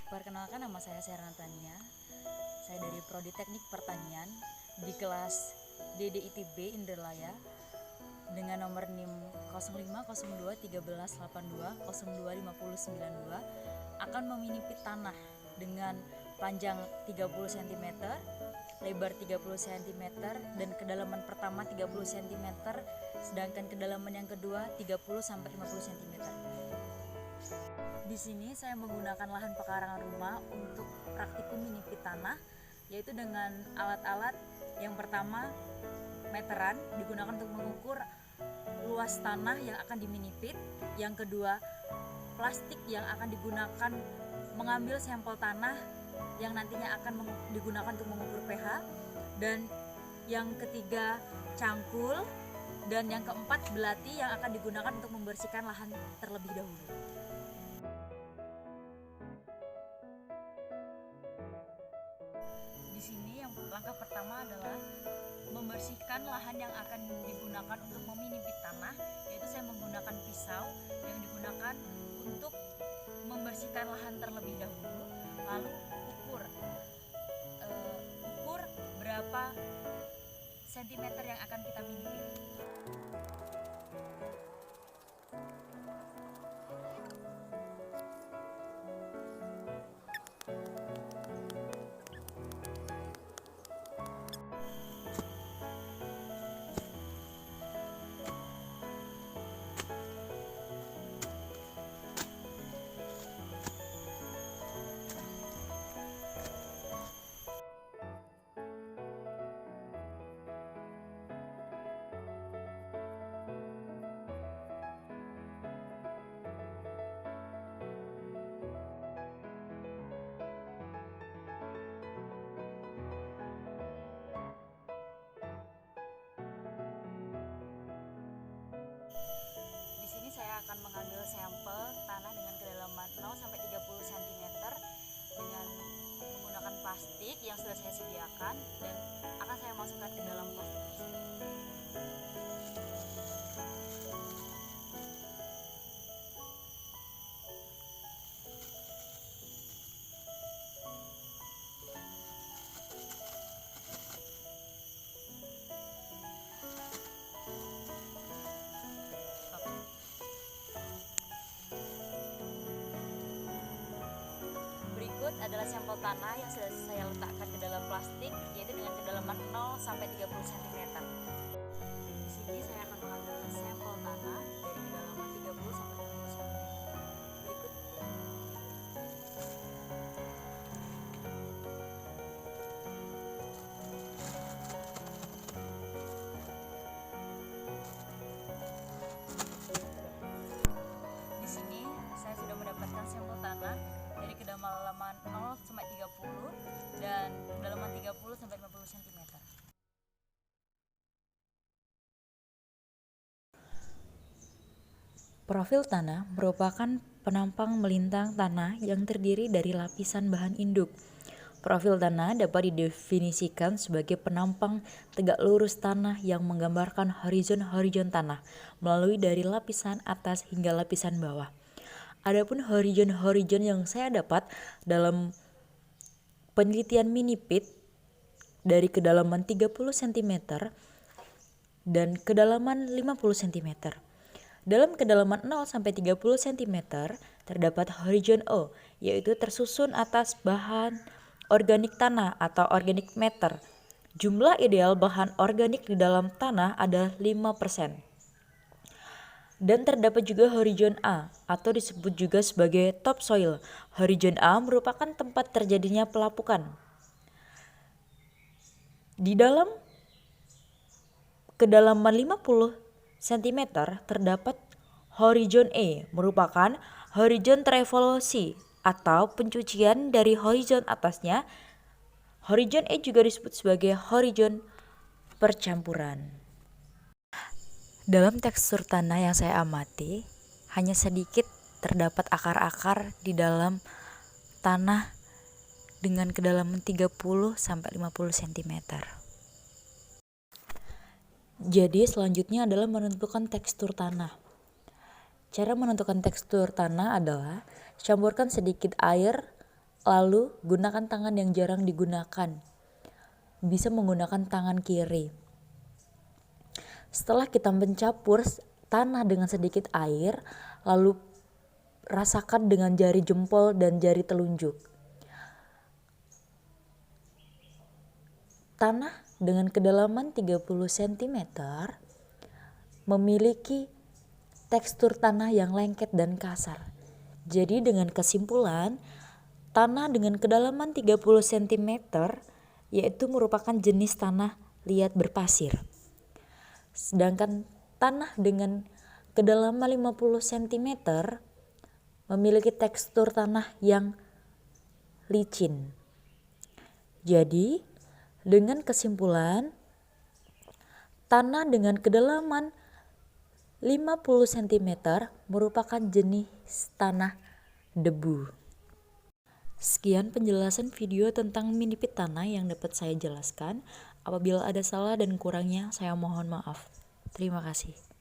Perkenalkan, nama saya Serna Tania. Saya dari Prodi Teknik Pertanian di kelas DDITB Indralaya dengan nomor NIM 05021382025092 akan meminipit tanah dengan panjang 30 cm, lebar 30 cm, dan kedalaman pertama 30 cm, sedangkan kedalaman yang kedua 30 sampai 50 cm. Di sini saya menggunakan lahan pekarangan rumah untuk praktikum minipit tanah, yaitu dengan alat-alat. Yang pertama, meteran digunakan untuk mengukur luas tanah yang akan diminipit. Yang kedua, plastik yang akan digunakan mengambil sampel tanah yang nantinya akan digunakan untuk mengukur pH. Dan yang ketiga, cangkul. Dan yang keempat, belati yang akan digunakan untuk membersihkan lahan terlebih dahulu. Di sini yang langkah pertama adalah membersihkan lahan yang akan digunakan untuk meminipit tanah, yaitu saya menggunakan pisau yang digunakan untuk membersihkan lahan terlebih dahulu, lalu ukur berapa sentimeter yang akan kita minipit. Saya akan mengambil sampel tanah dengan kedalaman 0 sampai 30 cm dengan menggunakan plastik yang sudah saya sediakan, dan akan saya masukkan ke dalam plastik tersebut. Berikut adalah sampel tanah yang sudah saya letakkan ke dalam plastik, yaitu dengan kedalaman 0 sampai 30 cm. Di sini saya akan mengambil sampel tanah dari kedalaman 30 sampai 50 cm. Berikut. Di sini saya sudah mendapatkan sampel tanah dari kedalaman 0 sampai 30 dan kedalaman 30 sampai 50 cm. Profil tanah merupakan penampang melintang tanah yang terdiri dari lapisan bahan induk. Profil tanah dapat didefinisikan sebagai penampang tegak lurus tanah yang menggambarkan horizon-horizon tanah melalui dari lapisan atas hingga lapisan bawah. Adapun horizon-horizon yang saya dapat dalam penelitian minipit dari kedalaman 30 cm dan kedalaman 50 cm. Dalam kedalaman 0 sampai 30 cm terdapat horizon O, yaitu tersusun atas bahan organik tanah atau organic matter. Jumlah ideal bahan organik di dalam tanah adalah 5%. Dan terdapat juga horizon A atau disebut juga sebagai topsoil. Horizon A merupakan tempat terjadinya pelapukan. Di dalam kedalaman 50 cm terdapat horizon E, merupakan horizon revolusi atau pencucian dari horizon atasnya. Horizon E juga disebut sebagai horizon percampuran. Dalam tekstur tanah yang saya amati, hanya sedikit terdapat akar-akar di dalam tanah dengan kedalaman 30 sampai 50 cm. Jadi selanjutnya adalah menentukan tekstur tanah. Cara menentukan tekstur tanah adalah campurkan sedikit air Lalu gunakan tangan yang jarang digunakan. Bisa menggunakan tangan kiri. Setelah kita mencampur tanah dengan sedikit air, lalu rasakan dengan jari jempol dan jari telunjuk. Tanah dengan kedalaman 30 cm memiliki tekstur tanah yang lengket dan kasar. Jadi dengan kesimpulan, tanah dengan kedalaman 30 cm yaitu merupakan jenis tanah liat berpasir. Sedangkan tanah dengan kedalaman 50 cm memiliki tekstur tanah yang licin. Jadi, dengan kesimpulan, tanah dengan kedalaman 50 cm merupakan jenis tanah debu. Sekian penjelasan video tentang mini pit tanah yang dapat saya jelaskan. Apabila ada salah dan kurangnya, saya mohon maaf. Terima kasih.